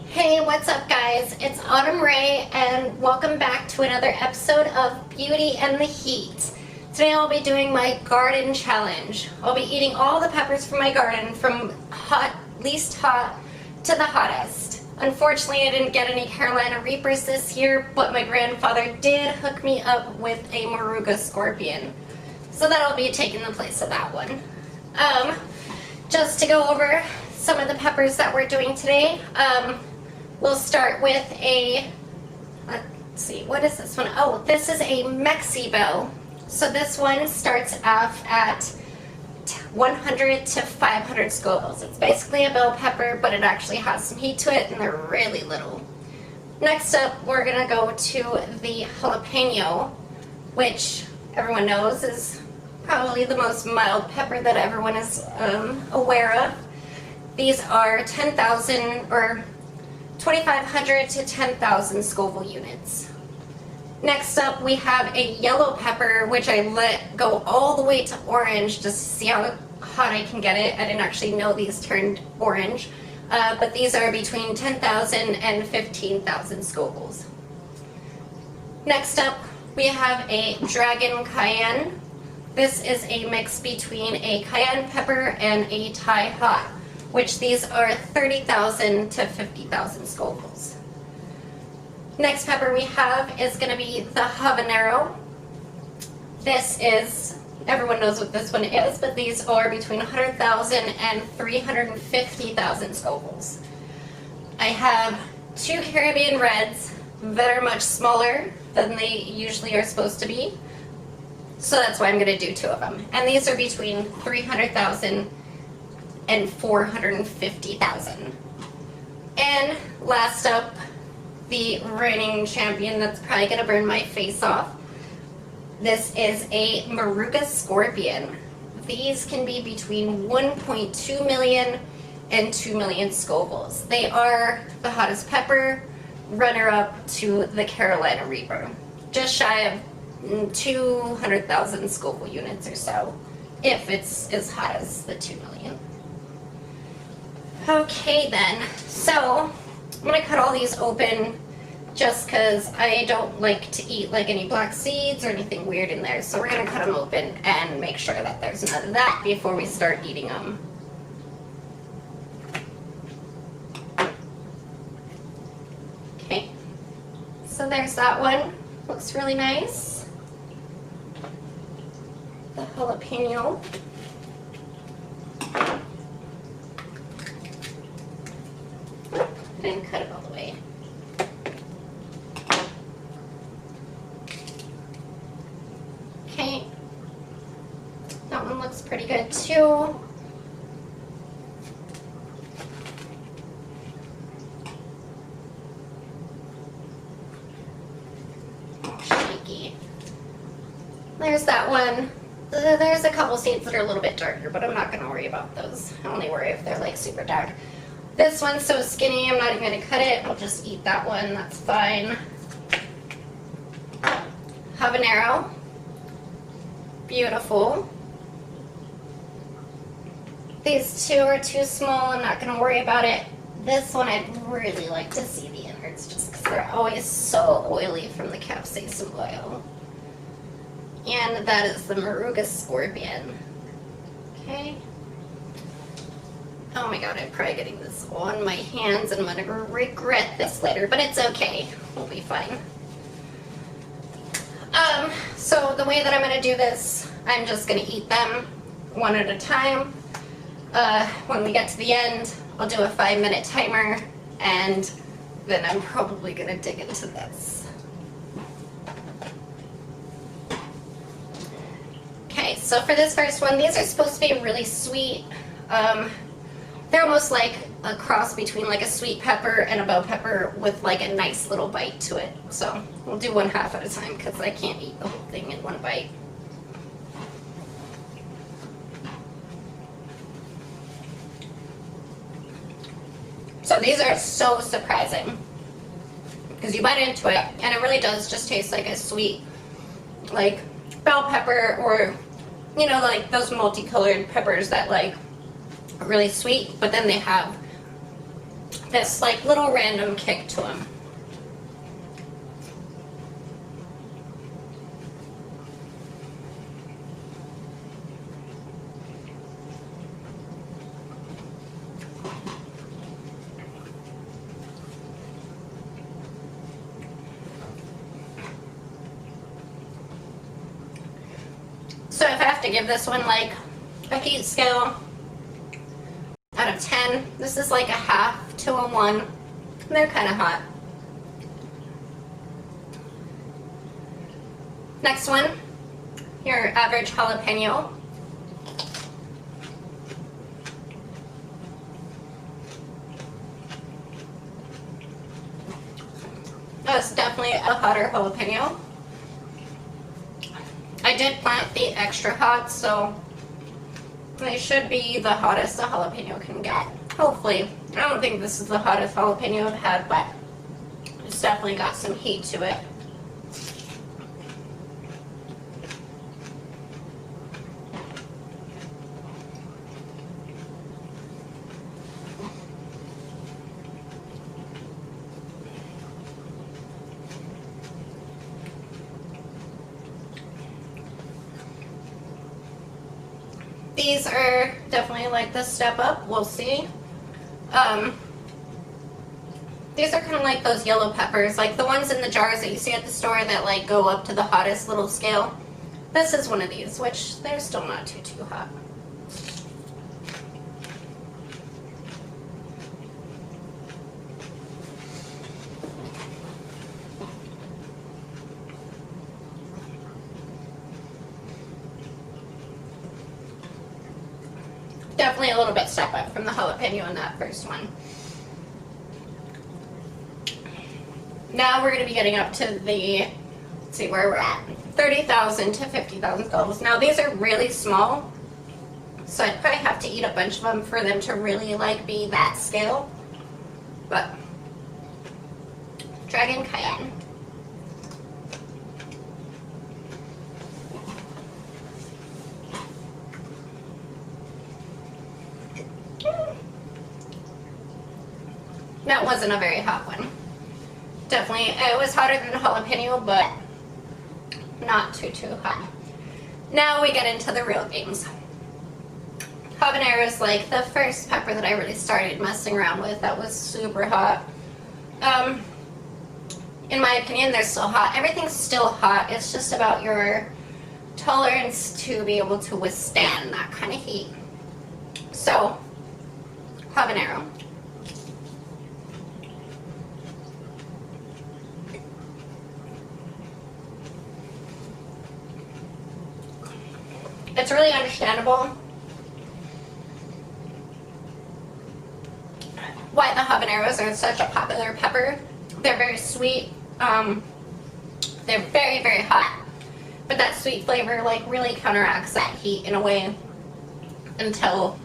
Hey, what's up guys? It's Autumn Ray and welcome back to another episode of Beauty and the Heat. Today I'll be doing my garden challenge. I'll be eating all the peppers from my garden from least hot to the hottest. Unfortunately, I didn't get any Carolina Reapers this year, but my grandfather did hook me up with a Moruga Scorpion. So that'll be taking the place of that one. Just to go over some of the peppers that we're doing today. We'll start with a, let's see, what is this one? Oh, this is a Mexi Bell. So this one starts off at 100 to 500 Scovilles. It's basically a bell pepper, but it actually has some heat to it, and they're really little. Next up, we're gonna go to the jalapeno, which everyone knows is probably the most mild pepper that everyone is aware of. These are 10,000 or 2,500 to 10,000 Scoville units. Next up, we have a yellow pepper, which I let go all the way to orange just to see how hot I can get it. I didn't actually know these turned orange, but these are between 10,000 and 15,000 Scovilles. Next up, we have a Dragon Cayenne. This is a mix between a cayenne pepper and a Thai hot, which these are 30,000 to 50,000 Scovilles. Next pepper we have is going to be the habanero. This is, everyone knows what this one is, but these are between 100,000 and 350,000 Scovilles. I have two Caribbean Reds that are much smaller than they usually are supposed to be, so that's why I'm going to do two of them. And these are between 300,000 and 450,000. And last up, the reigning champion that's probably gonna burn my face off. This is a Moruga Scorpion. These can be between 1.2 million and 2 million Scovilles. They are the hottest pepper, runner up to the Carolina Reaper. Just shy of 200,000 Scoville units or so, if it's as hot as the 2 million. Okay then, so I'm going to cut all these open just because I don't like to eat like any black seeds or anything weird in there. So we're going to cut them open and make sure that there's none of that before we start eating them. Okay, so there's that one. Looks really nice. The jalapeno. And cut it all the way. Okay, that one looks pretty good too. Shaky. There's that one. There's a couple seeds that are a little bit darker, but I'm not going to worry about those. I only worry if they're like super dark. This one's so skinny, I'm not even going to cut it. I'll just eat that one, that's fine. Habanero. Beautiful. These two are too small, I'm not going to worry about it. This one I'd really like to see the innards just because they're always so oily from the capsaicin oil. And that is the Moruga Scorpion. Okay. Oh my god, I'm probably getting this on my hands and I'm going to regret this later, but it's okay. We'll be fine. So the way that I'm going to do this, I'm just going to eat them one at a time. When we get to the end, I'll do a 5-minute timer, and then I'm probably going to dig into this. Okay, so for this first one, these are supposed to be really sweet. They're almost like a cross between like a sweet pepper and a bell pepper with like a nice little bite to it. So we'll do one half at a time because I can't eat the whole thing in one bite. So these are so surprising because you bite into it and it really does just taste like a sweet, like bell pepper, or you know, like those multicolored peppers that like are really sweet, but then they have this like little random kick to them. So if I have to give this one like a heat scale out of 10, this is like a half to a 1. They're kind of hot. Next one, your average jalapeno. That's definitely a hotter jalapeno. I did plant the extra hot, so they should be the hottest a jalapeno can get. Hopefully. I don't think this is the hottest jalapeno I've had, but it's definitely got some heat to it. These are definitely like the step up, we'll see. These are kind of like those yellow peppers, like the ones in the jars that you see at the store that like go up to the hottest little scale. This is one of these, which they're still not too hot. Definitely a little bit step up from the jalapeno in that first one. Now we're going to be getting up to the, let's see where we're at, 30,000 to 50,000 cloves. Now these are really small, so I'd probably have to eat a bunch of them for them to really like be that scale. But Dragon Cayenne. That wasn't a very hot one. Definitely, it was hotter than jalapeno, but not too hot. Now we get into the real games. Habanero is like the first pepper that I really started messing around with. That was super hot. In my opinion, they're still hot. Everything's still hot. It's just about your tolerance to be able to withstand that kind of heat. So, habanero. It's really understandable why the habaneros are such a popular pepper. They're very sweet. They're very hot. But that sweet flavor like really counteracts that heat in a way until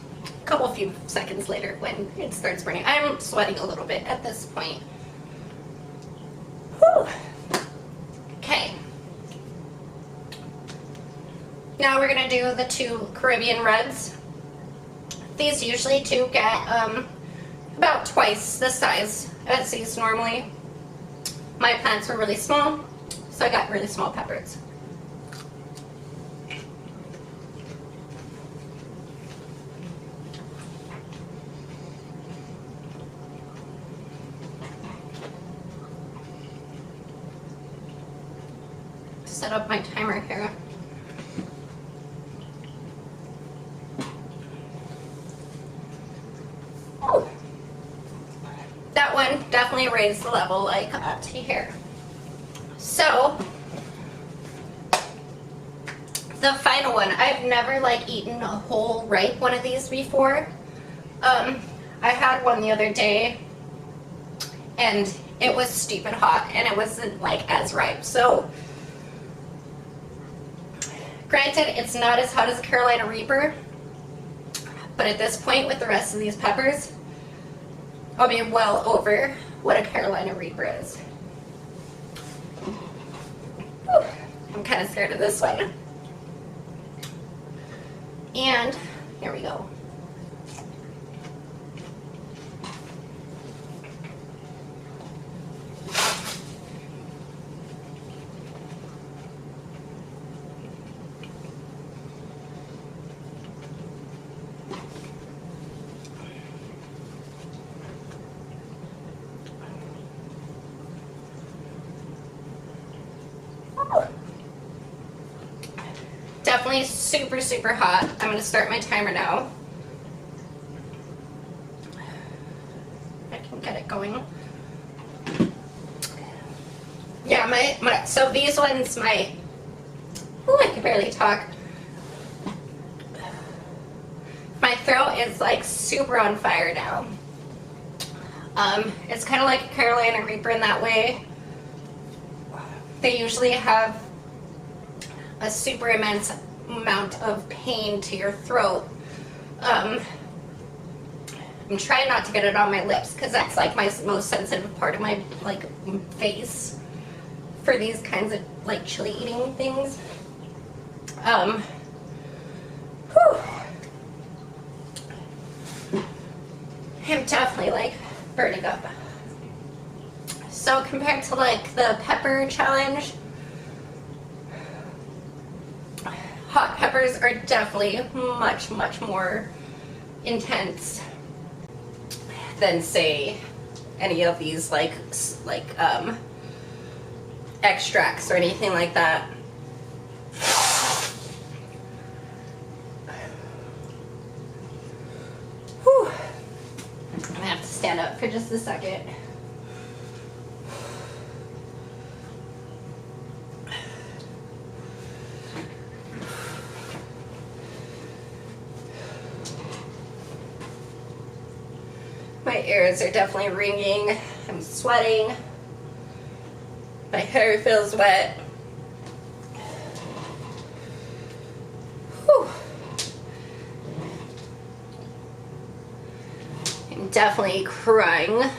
a few seconds later when it starts burning. I'm sweating a little bit at this point. Whew. Okay. Now we're going to do the 2 Caribbean Reds. These usually do get about twice the size as these normally. My plants were really small, so I got really small peppers. Set up my timer here. That one definitely raised the level like up to here. So the final one, I've never like eaten a whole ripe one of these before. I had one the other day and it was stupid hot and it wasn't like as ripe. So granted, it's not as hot as a Carolina Reaper, but at this point with the rest of these peppers, I'll be well over what a Carolina Reaper is. Whew. I'm kind of scared of this one. And here we go. Definitely super, super hot. I'm going to start my timer now. I can get it going. Yeah, so these ones, I can barely talk. My throat is like super on fire now. It's kind of like a Carolina Reaper in that way. They usually have a super immense amount of pain to your throat. I'm trying not to get it on my lips because that's like my most sensitive part of my like face for these kinds of like chili eating things. Whew. I'm definitely like burning up. So compared to like the pepper challenge, hot peppers are definitely much, much more intense than say any of these like extracts or anything like that. Whew. I'm gonna have to stand up for just a second. My ears are definitely ringing. I'm sweating. My hair feels wet. Whew. I'm definitely crying.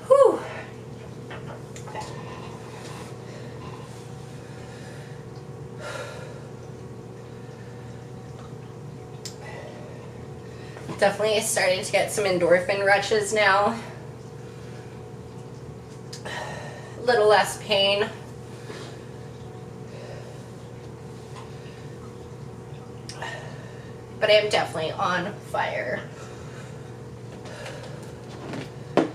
Whew. Definitely starting to get some endorphin rushes now. A little less pain. But I am definitely on fire. A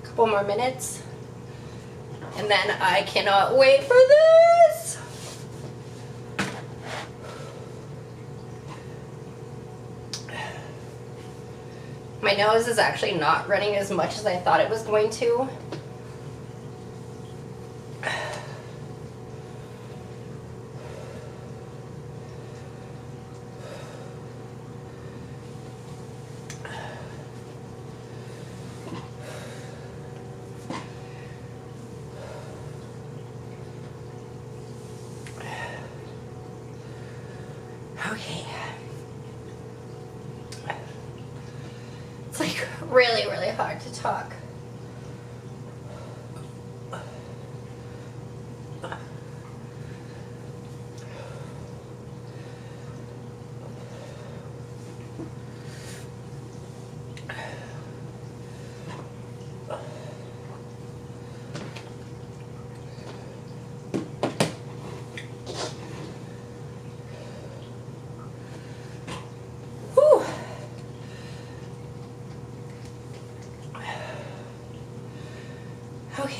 couple more minutes. And then I cannot wait for this. My nose is actually not running as much as I thought it was going to. Okay. It's like really, really hard to talk. Whew. Okay.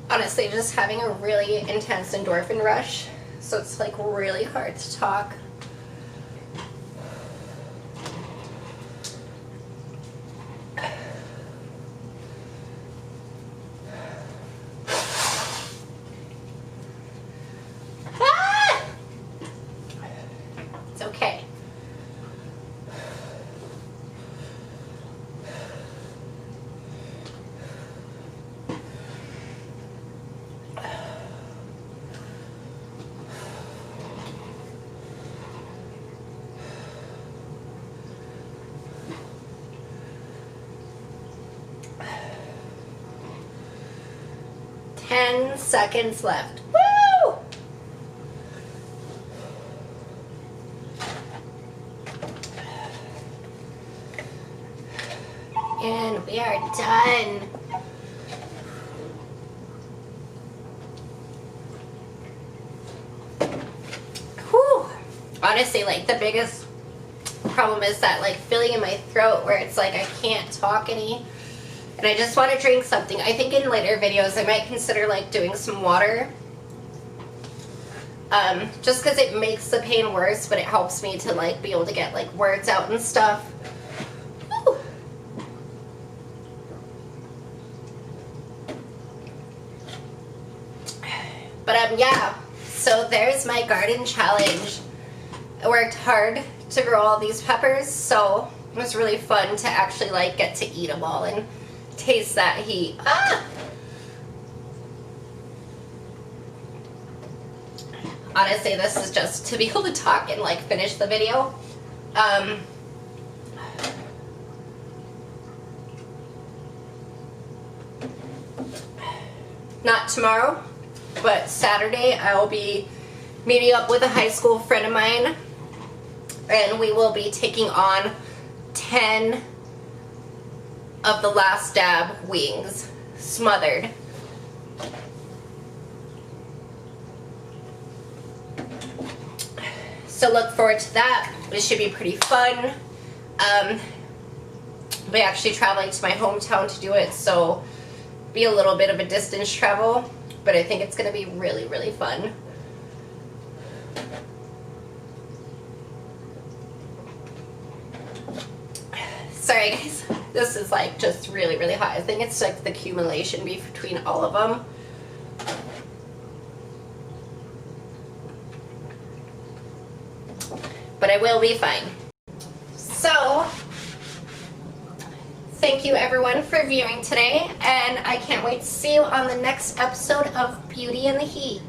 Honestly, just having a really intense endorphin rush, so it's like really hard to talk. It's okay. Ten seconds left. Woo! And we are done. Whew. Honestly, like the biggest problem is that like feeling in my throat where it's like I can't talk any. And I just want to drink something. I think in later videos I might consider like doing some water. Just because it makes the pain worse, but it helps me to like be able to get like words out and stuff. Woo. But yeah, so there's my garden challenge. I worked hard to grow all these peppers, so it was really fun to actually like get to eat them all and taste that heat. Ah! Honestly, this is just to be able to talk and like finish the video. Not tomorrow, but Saturday I will be meeting up with a high school friend of mine, and we will be taking on 10 of the Last Dab wings, smothered. So look forward to that. It should be pretty fun. I'll be actually traveling to my hometown to do it, so be a little bit of a distance travel, but I think it's going to be really, really fun. Sorry guys, this is like just really, really hot. I think it's like the accumulation between all of them. But I will be fine. So, thank you everyone for viewing today, and I can't wait to see you on the next episode of Beauty in the Heat.